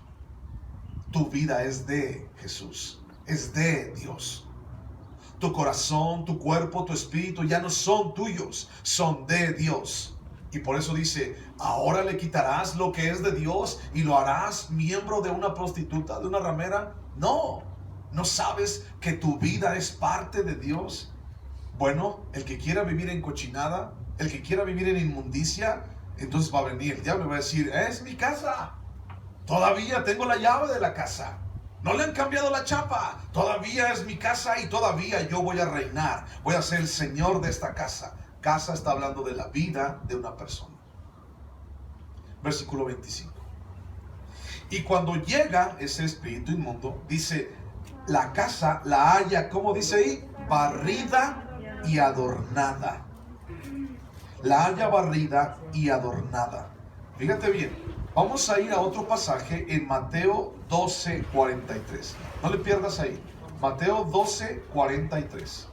Tu vida es de Jesús, es de Dios. Tu corazón, tu cuerpo, tu espíritu ya no son tuyos, son de Dios. Y por eso dice, ahora le quitarás lo que es de Dios y lo harás miembro de una prostituta, de una ramera. No sabes que tu vida es parte de Dios. Bueno, el que quiera vivir en cochinada, el que quiera vivir en inmundicia, entonces va a venir el diablo y va a decir, es mi casa, todavía tengo la llave de la casa, no le han cambiado la chapa, todavía es mi casa y todavía yo voy a reinar, voy a ser el señor de esta casa. Casa está hablando de la vida de una persona. Versículo 25. Y cuando llega ese espíritu inmundo, dice, la casa la halla, ¿cómo dice ahí? Barrida y adornada. La halla barrida y adornada. Fíjate bien, vamos a ir a otro pasaje en Mateo 12:43. No le pierdas ahí. Mateo 12:43.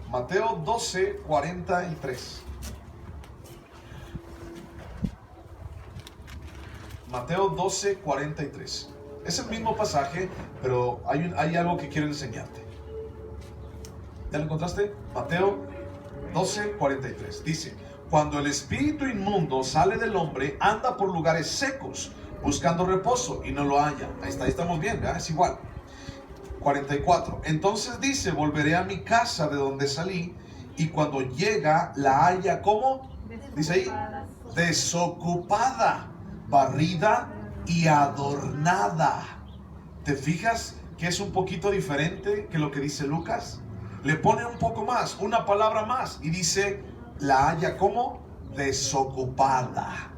Mateo 12:43. Mateo 12:43. Es el mismo pasaje, pero hay algo que quiero enseñarte. ¿Ya lo encontraste? Mateo 12:43. Dice, cuando el espíritu inmundo sale del hombre, anda por lugares secos, buscando reposo, y no lo halla. Ahí estamos bien, ¿verdad? Es igual. 44. Entonces dice, volveré a mi casa de donde salí, y cuando llega la halla, ¿cómo? Dice ahí, desocupada, barrida y adornada. ¿Te fijas que es un poquito diferente que lo que dice Lucas? le pone un poco más, una palabra más, y dice, la halla como desocupada.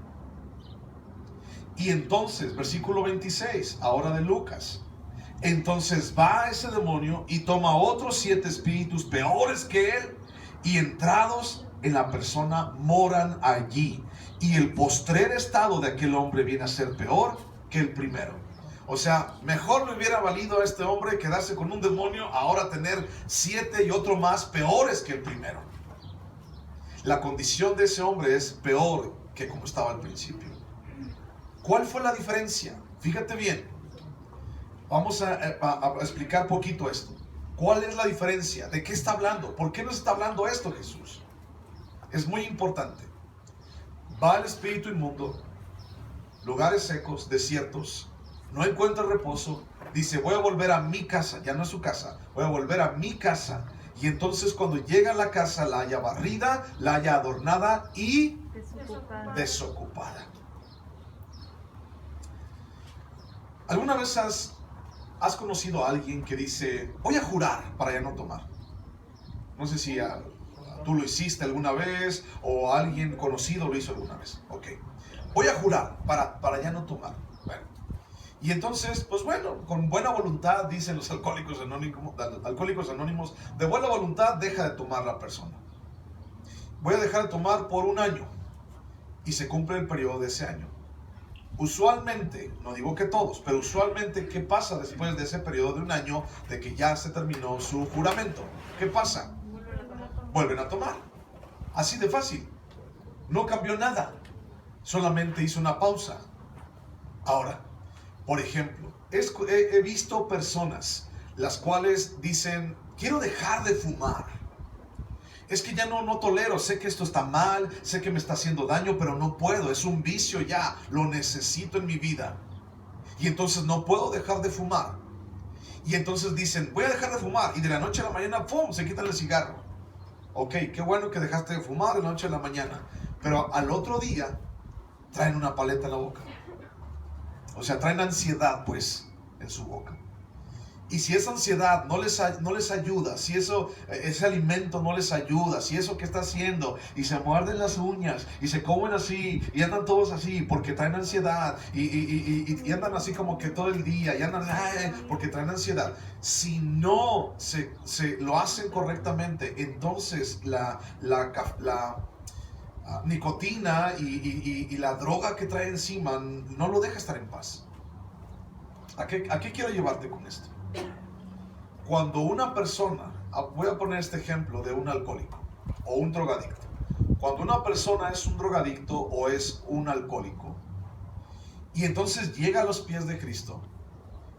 Y entonces, versículo 26, ahora de Lucas, entonces va ese demonio y toma otros 7 espíritus peores que él, y entrados en la persona moran allí. Y el postrer estado de aquel hombre viene a ser peor que el primero. O sea, mejor le hubiera valido a este hombre quedarse con un demonio, ahora tener 7 y otro más peores que el primero. La condición de ese hombre es peor que como estaba al principio. ¿Cuál fue la diferencia? Fíjate bien. Vamos a explicar poquito esto. ¿Cuál es la diferencia? ¿De qué está hablando? ¿Por qué nos está hablando esto Jesús? Es muy importante. Va el espíritu inmundo, lugares secos, desiertos, no encuentra reposo, dice, voy a volver a mi casa, ya no es su casa, voy a volver a mi casa. Y entonces cuando llega a la casa, la haya barrida, la haya adornada y desocupada. ¿Alguna vez has conocido a alguien que dice, voy a jurar para ya no tomar? No sé si tú lo hiciste alguna vez o alguien conocido lo hizo alguna vez. Ok, voy a jurar para ya no tomar. Bueno, y entonces, pues bueno, con buena voluntad, dicen los alcohólicos anónimos, de buena voluntad deja de tomar la persona. Voy a dejar de tomar por 1 año y se cumple el periodo de ese año. Usualmente, no digo que todos, pero usualmente, ¿qué pasa después de ese periodo de 1 año de que ya se terminó su juramento? ¿Qué pasa? Vuelven a tomar. Así de fácil. No cambió nada. Solamente hizo una pausa. Ahora, por ejemplo, he visto personas las cuales dicen, quiero dejar de fumar. Es que ya no tolero, sé que esto está mal, sé que me está haciendo daño, pero no puedo, es un vicio ya, lo necesito en mi vida. Y entonces no puedo dejar de fumar. Y entonces dicen, voy a dejar de fumar, y de la noche a la mañana, ¡pum!, se quitan el cigarro. Ok, qué bueno que dejaste de fumar de la noche a la mañana, pero al otro día traen una paleta en la boca. O sea, traen ansiedad pues en su boca. Y si esa ansiedad no les ayuda, si ese alimento no les ayuda, si eso que está haciendo, y se muerden las uñas, y se comen así, y andan todos así, porque traen ansiedad, y andan así como que todo el día, y andan porque traen ansiedad. Si no se lo hacen correctamente, entonces la nicotina y la droga que trae encima no lo deja estar en paz. ¿A qué quiero llevarte con esto? Cuando una persona, voy a poner este ejemplo de un alcohólico o un drogadicto. Cuando una persona es un drogadicto o es un alcohólico y entonces llega a los pies de Cristo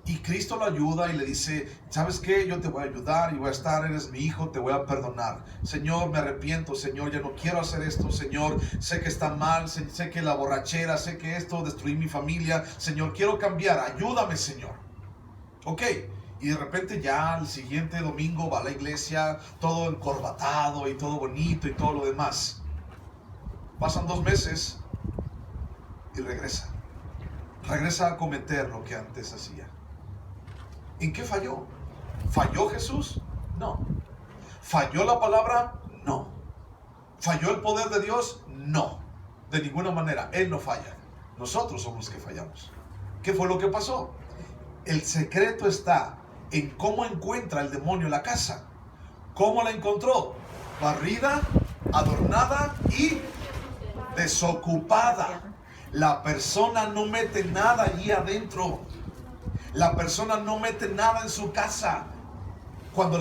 y Cristo lo ayuda y le dice, ¿sabes qué? Yo te voy a ayudar y voy a estar, eres mi hijo, te voy a perdonar. Señor, me arrepiento, Señor, ya no quiero hacer esto, Señor, sé que está mal, sé que la borrachera, sé que esto destruí mi familia, Señor, quiero cambiar, ayúdame, Señor. Ok. Y de repente ya el siguiente domingo va a la iglesia todo encorbatado y todo bonito y todo lo demás. Pasan 2 meses y regresa. Regresa a cometer lo que antes hacía. ¿En qué falló? ¿Falló Jesús? No. ¿Falló la palabra? No. ¿Falló el poder de Dios? No. De ninguna manera. Él no falla. Nosotros somos los que fallamos. ¿Qué fue lo que pasó? El secreto está en cómo encuentra el demonio la casa. ¿Cómo la encontró? Barrida, adornada y desocupada. La persona no mete nada allí adentro. La persona no mete nada en su casa. Cuando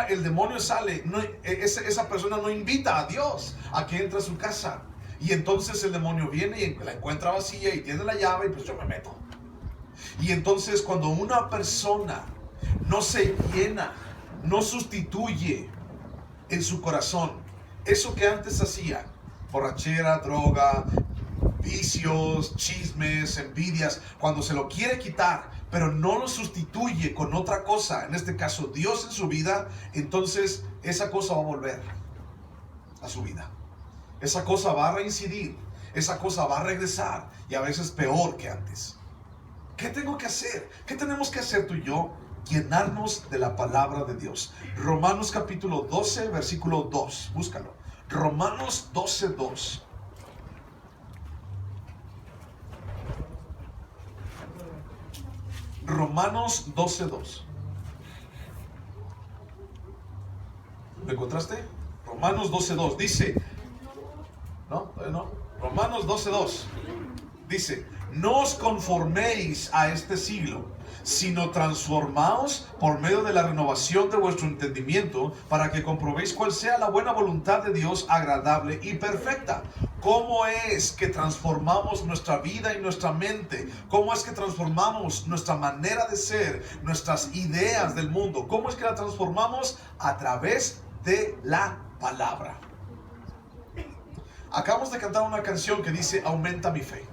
el demonio sale, esa persona no invita a Dios a que entre a su casa. Y entonces el demonio viene y la encuentra vacía y tiene la llave y pues yo me meto. Y entonces cuando una persona no se llena, no sustituye en su corazón eso que antes hacía, borrachera, droga, vicios, chismes, envidias, cuando se lo quiere quitar, pero no lo sustituye con otra cosa, en este caso Dios en su vida, entonces esa cosa va a volver a su vida. Esa cosa va a reincidir, esa cosa va a regresar y a veces peor que antes. ¿Qué tengo que hacer? ¿Qué tenemos que hacer tú y yo? llenarnos de la palabra de Dios. Romanos capítulo 12, versículo 2. Búscalo. Romanos 12, 2. Romanos 12, 2. ¿Lo encontraste? Romanos 12, 2. Dice, ¿no? Romanos 12, 2. Dice, no os conforméis a este siglo, sino transformaos por medio de la renovación de vuestro entendimiento, para que comprobéis cuál sea la buena voluntad de Dios, agradable y perfecta. ¿Cómo es que transformamos nuestra vida y nuestra mente? ¿Cómo es que transformamos nuestra manera de ser, nuestras ideas del mundo? ¿Cómo es que la transformamos? A través de la palabra. Acabamos de cantar una canción que dice, aumenta mi fe.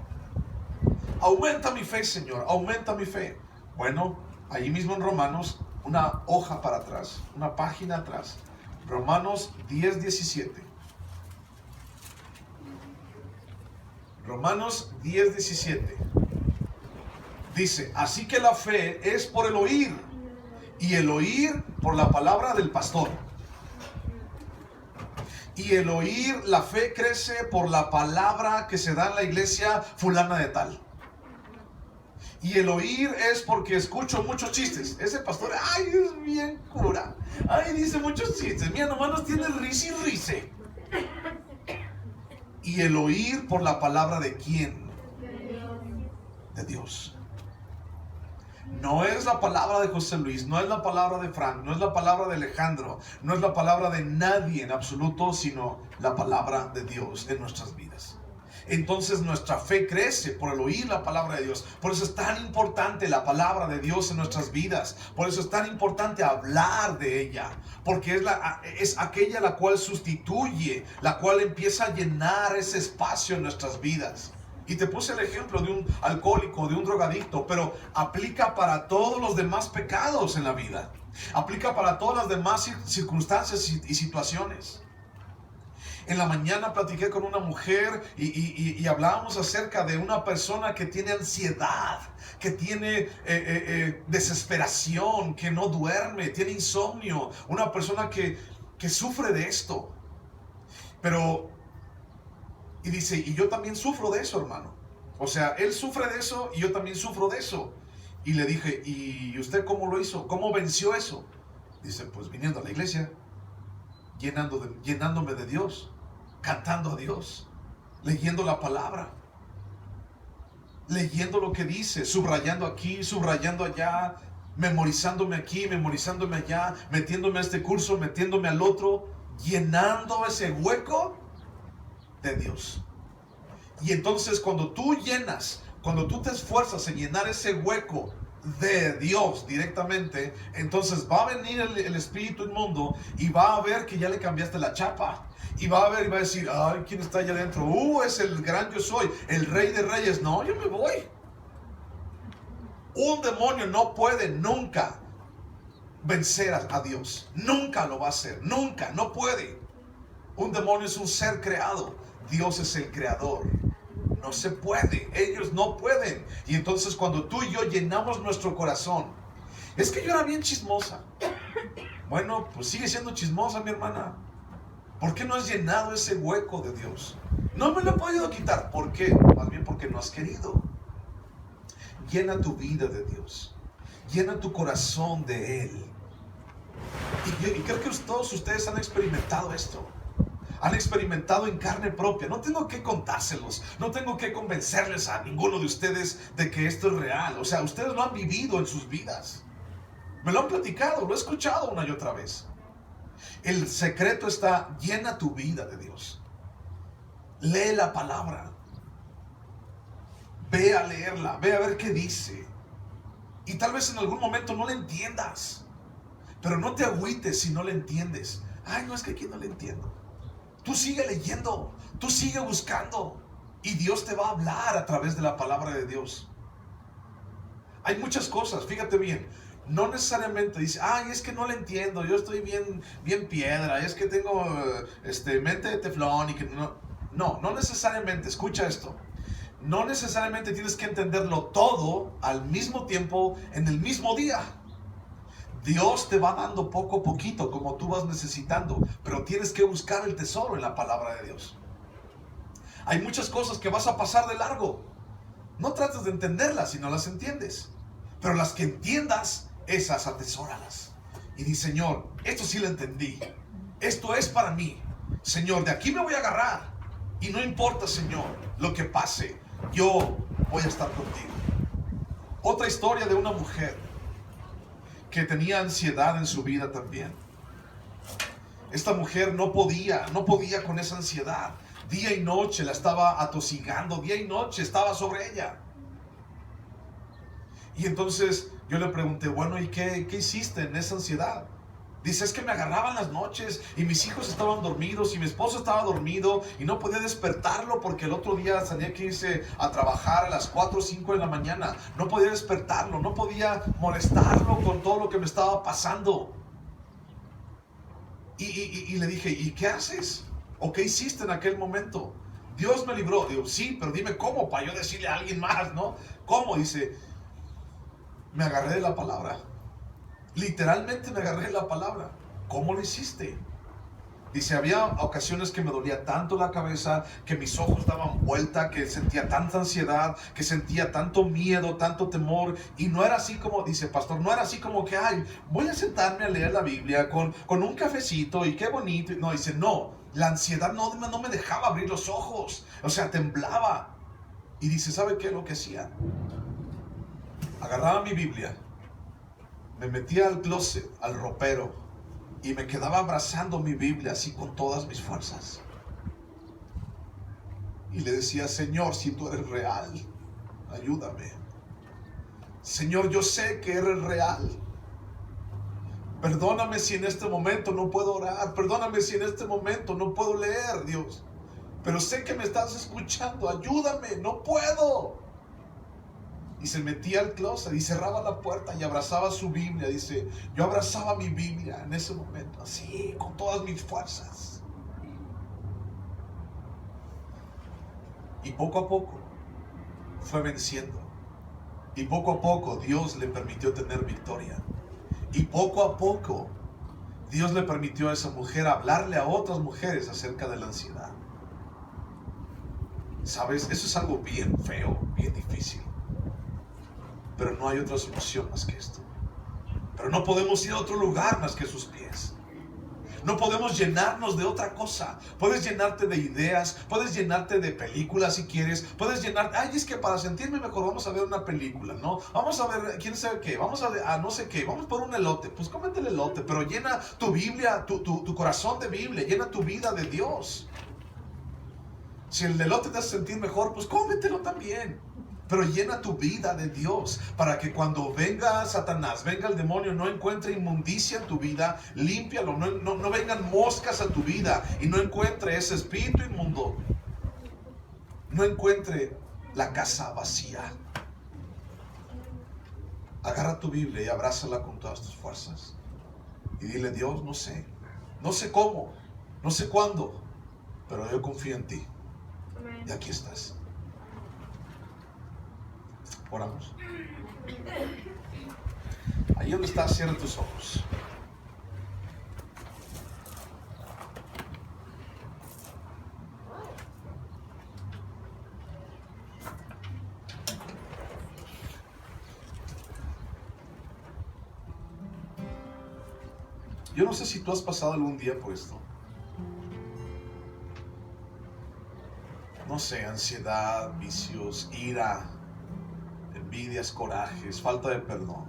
Aumenta mi fe, Señor, aumenta mi fe. Bueno, allí mismo en Romanos, una hoja para atrás, una página atrás. Romanos 10, 17. Romanos 10, 17. Dice, así que la fe es por el oír, y el oír por la palabra del pastor. Y el oír, la fe crece por la palabra que se da en la iglesia fulana de tal. Y el oír es porque escucho muchos chistes. Ese pastor, ay, es bien cura. Ay, dice muchos chistes. Mira, nomás nos tiene risa y rice. Y el oír por la palabra de quién? De Dios. No es la palabra de José Luis, no es la palabra de Frank, no es la palabra de Alejandro, no es la palabra de nadie en absoluto, sino la palabra de Dios en nuestras vidas. Entonces nuestra fe crece por el oír la palabra de Dios. Por eso es tan importante la palabra de Dios en nuestras vidas. Por eso es tan importante hablar de ella. Porque es aquella la cual sustituye, la cual empieza a llenar ese espacio en nuestras vidas. Y te puse el ejemplo de un alcohólico, de un drogadicto, pero aplica para todos los demás pecados en la vida. Aplica para todas las demás circunstancias y situaciones. En la mañana platiqué con una mujer y hablábamos acerca de una persona que tiene ansiedad, que tiene desesperación, que no duerme, tiene insomnio. Una persona que sufre de esto. Y dice, y yo también sufro de eso, hermano. O sea, él sufre de eso y yo también sufro de eso. Y le dije, ¿y usted cómo lo hizo? ¿Cómo venció eso? Dice, pues viniendo a la iglesia, llenándome de Dios, cantando a Dios, leyendo la palabra, leyendo lo que dice, subrayando aquí, subrayando allá, memorizándome aquí, memorizándome allá, metiéndome a este curso, metiéndome al otro, llenando ese hueco de Dios. Y entonces cuando tú te esfuerzas en llenar ese hueco de Dios directamente, entonces va a venir el espíritu inmundo y va a ver que ya le cambiaste la chapa. Y va a ver y va a decir, ay, ¿quién está allá adentro? Es el gran yo soy, el rey de reyes. No, yo me voy. Un demonio no puede nunca vencer a Dios. Nunca lo va a hacer, nunca, no puede. Un demonio es un ser creado. Dios es el creador. No se puede, ellos no pueden. Y entonces cuando tú y yo llenamos nuestro corazón, es que yo era bien chismosa. Bueno, pues sigue siendo chismosa, mi hermana. ¿Por qué no has llenado ese hueco de Dios? No me lo he podido quitar. ¿Por qué? Más bien porque no has querido. Llena tu vida de Dios. Llena tu corazón de Él. Y creo que todos ustedes han experimentado esto. Han experimentado en carne propia. No tengo que contárselos. No tengo que convencerles a ninguno de ustedes de que esto es real. O sea, ustedes lo han vivido en sus vidas. Me lo han platicado, lo he escuchado una y otra vez. El secreto está, llena tu vida de Dios. Lee la palabra. Ve a leerla, ve a ver qué dice. Y tal vez en algún momento no la entiendas. Pero no te agüites si no la entiendes. Ay, no, es que aquí no la entiendo. Tú sigue leyendo, tú sigue buscando. Y Dios te va a hablar a través de la palabra de Dios. Hay muchas cosas, fíjate bien. No necesariamente dice, ay, es que no le entiendo, yo estoy bien piedra, es que tengo mente de teflón y que no necesariamente, escucha esto. No necesariamente tienes que entenderlo todo al mismo tiempo, en el mismo día. Dios te va dando poco a poquito como tú vas necesitando, pero tienes que buscar el tesoro en la palabra de Dios. Hay muchas cosas que vas a pasar de largo. No trates de entenderlas si no las entiendes, pero las que entiendas, esas atesóralas. Y di, Señor, esto sí lo entendí. Esto es para mí. Señor, de aquí me voy a agarrar. Y no importa, Señor, lo que pase, yo voy a estar contigo. Otra historia de una mujer que tenía ansiedad en su vida también. Esta mujer no podía con esa ansiedad. Día y noche la estaba atosigando, día y noche estaba sobre ella. Y entonces yo le pregunté, bueno, ¿y qué hiciste en esa ansiedad? Dice, es que me agarraban las noches y mis hijos estaban dormidos y mi esposo estaba dormido y no podía despertarlo porque el otro día tenía que irse a trabajar a las 4 o 5 de la mañana. No podía despertarlo, no podía molestarlo con todo lo que me estaba pasando. Y le dije, ¿y qué haces? ¿O qué hiciste en aquel momento? Dios me libró. Digo, sí, pero dime cómo para yo decirle a alguien más, ¿no? ¿Cómo? Dice, me agarré de la palabra. Literalmente me agarré de la palabra. ¿Cómo lo hiciste? Dice, había ocasiones que me dolía tanto la cabeza, que mis ojos daban vuelta, que sentía tanta ansiedad, que sentía tanto miedo, tanto temor. Y no era así como, dice, pastor, no era así como que, ay, voy a sentarme a leer la Biblia con un cafecito y qué bonito. No, dice, no, la ansiedad no me dejaba abrir los ojos. O sea, temblaba. Y dice, ¿sabe qué es lo que hacía? Agarraba mi Biblia, me metía al closet, al ropero, y me quedaba abrazando mi Biblia así con todas mis fuerzas. Y le decía, Señor, si tú eres real, ayúdame. Señor, yo sé que eres real. Perdóname si en este momento no puedo orar. Perdóname si en este momento no puedo leer, Dios. Pero sé que me estás escuchando. Ayúdame, no puedo. Y se metía al closet y cerraba la puerta y abrazaba su Biblia. Dice, yo abrazaba mi Biblia en ese momento, así, con todas mis fuerzas. Y poco a poco fue venciendo. Y poco a poco Dios le permitió tener victoria. Y poco a poco Dios le permitió a esa mujer hablarle a otras mujeres acerca de la ansiedad. ¿Sabes? Eso es algo bien feo, bien difícil. Pero no hay otra solución más que esto. Pero no podemos ir a otro lugar más que sus pies. No podemos llenarnos de otra cosa. Puedes llenarte de ideas, puedes llenarte de películas si quieres, puedes llenarte, ay, es que para sentirme mejor vamos a ver una película, ¿no? Vamos a ver, quién sabe qué, vamos a no sé qué, vamos por un elote, pues cómete el elote, pero llena tu Biblia, tu corazón de Biblia, llena tu vida de Dios. Si el elote te hace sentir mejor, pues cómetelo también. Pero llena tu vida de Dios para que cuando venga Satanás, venga el demonio, no encuentre inmundicia en tu vida, límpialo, no vengan moscas a tu vida y no encuentre ese espíritu inmundo, no encuentre la casa vacía. Agarra tu Biblia y abrázala con todas tus fuerzas y dile, Dios, no sé cómo, no sé cuándo, pero yo confío en ti. Y aquí estás. Oramos. Ahí donde estás, cierra tus ojos. Yo no sé si tú has pasado algún día por esto. No sé, ansiedad, vicios, ira, envidias, corajes, falta de perdón.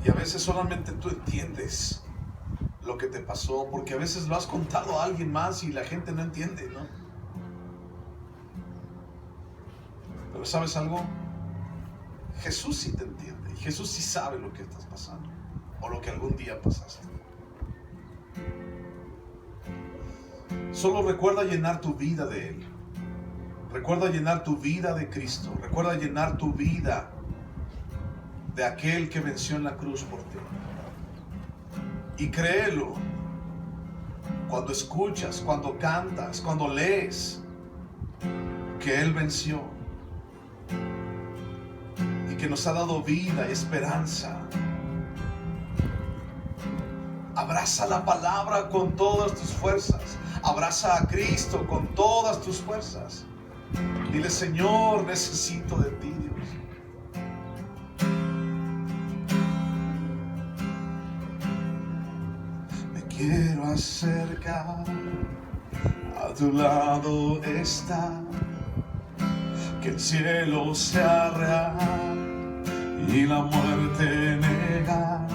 Y a veces solamente tú entiendes lo que te pasó, porque a veces lo has contado a alguien más y la gente no entiende, ¿no? Pero ¿sabes algo? Jesús sí te entiende, Jesús sí sabe lo que estás pasando, o lo que algún día pasaste. Solo recuerda llenar tu vida de Él. Recuerda llenar tu vida de Cristo. Recuerda llenar tu vida de aquel que venció en la cruz por ti. Y créelo. Cuando escuchas, cuando cantas, cuando lees, que Él venció. que nos ha dado vida y esperanza. Abraza la palabra con todas tus fuerzas. Abraza a Cristo con todas tus fuerzas. Dile: Señor, necesito de ti, Dios. Me quiero acercar, a tu lado está. Que el cielo sea real y la muerte negar.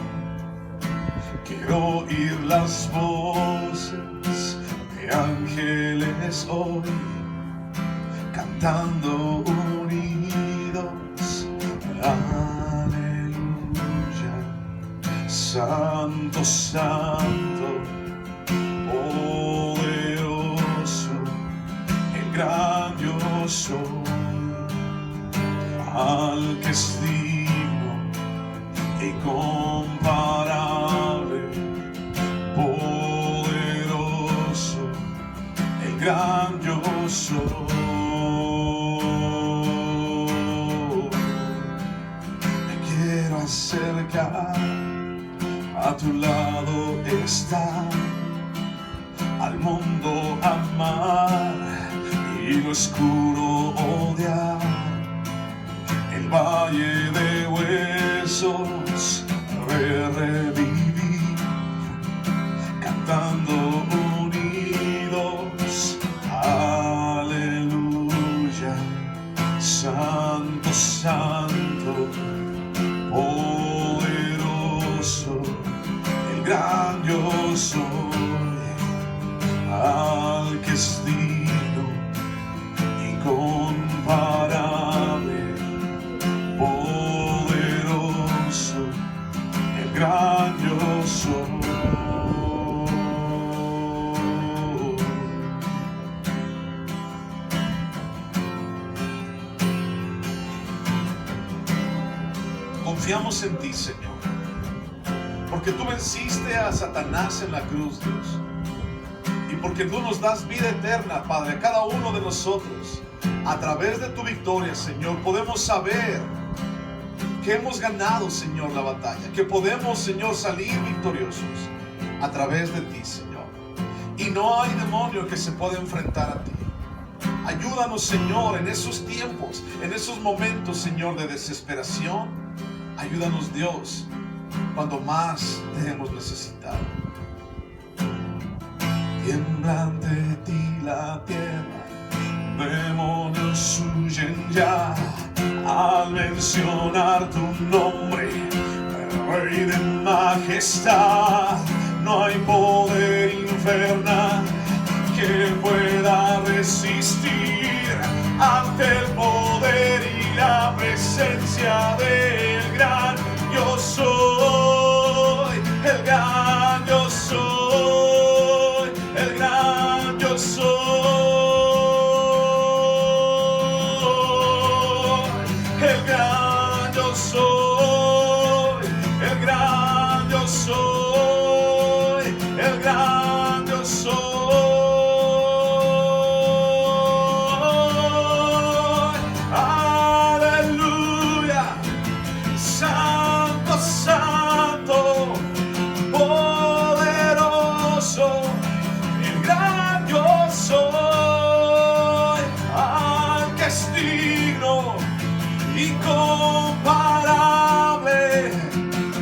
Quiero oír las voces de ángeles hoy, cantando unidos. Aleluya. Santo, santo, poderoso, el gran yo soy. Al que es digno y comparable, poderoso, el gran yo soy. Me quiero acercar, a tu lado estar, al mundo amar y lo oscuro odiar. El valle de huesos revivir, cantando unidos. Aleluya. Santo, santo, poderoso, el gran yo soy. Al que es digno y comparable, poderoso, el gran yo soy. Confiamos en ti, Señor, porque tú venciste a Satanás en la cruz, Dios, y porque tú nos das vida eterna, Padre, a cada uno de nosotros. A través de tu victoria, Señor, podemos saber que hemos ganado, Señor, la batalla, que podemos, Señor, salir victoriosos a través de ti, Señor. Y no hay demonio que se pueda enfrentar a ti. Ayúdanos, Señor, en esos tiempos, en esos momentos, Señor, de desesperación. Ayúdanos, Dios, cuando más te hemos necesitado. Tiembla ante ti la tierra, demonios huyen ya al mencionar tu nombre, Rey de majestad. No hay poder infernal que pueda resistir ante el poder y la presencia del gran yo soy, el gran yo soy, el gran yo soy, el gran yo soy, el gran yo soy, el gran yo soy. Incomparable,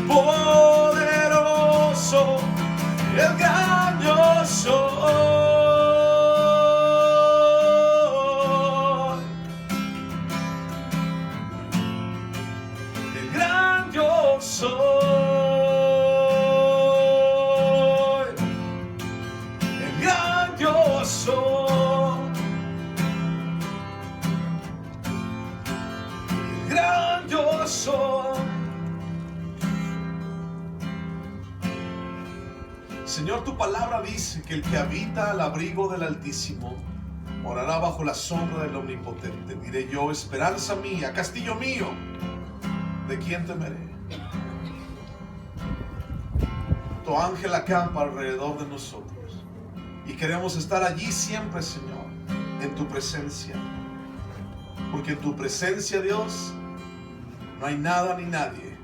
poderoso, el gran yo soy, el gran yo soy, el gran yo soy. Señor, tu palabra dice que el que habita al abrigo del Altísimo morará bajo la sombra del Omnipotente. Diré yo: esperanza mía, castillo mío, ¿de quién temeré? Tu ángel acampa alrededor de nosotros y queremos estar allí siempre, Señor, en tu presencia, porque en tu presencia, Dios, No hay nada ni nadie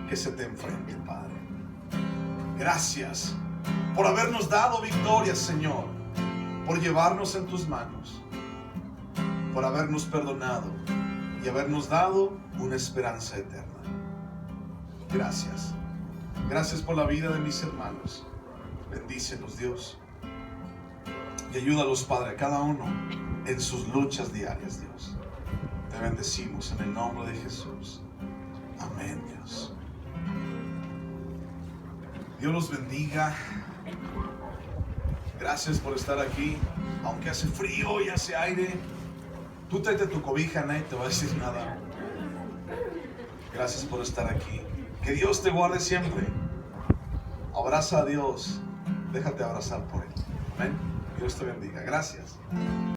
que se te enfrente, Padre. Gracias por habernos dado victoria, Señor, por llevarnos en tus manos, por habernos perdonado y habernos dado una esperanza eterna. Gracias. Gracias por la vida de mis hermanos. Bendícelos, Dios, y ayúdalos, Padre, a cada uno en sus luchas diarias, Dios. Te bendecimos en el nombre de Jesús. Amén, Dios. Dios los bendiga. Gracias por estar aquí. Aunque hace frío y hace aire, tú tráete tu cobija, nadie te va a decir nada. Gracias por estar aquí. Que Dios te guarde siempre. Abraza a Dios. Déjate abrazar por Él. Amén. Dios te bendiga. Gracias.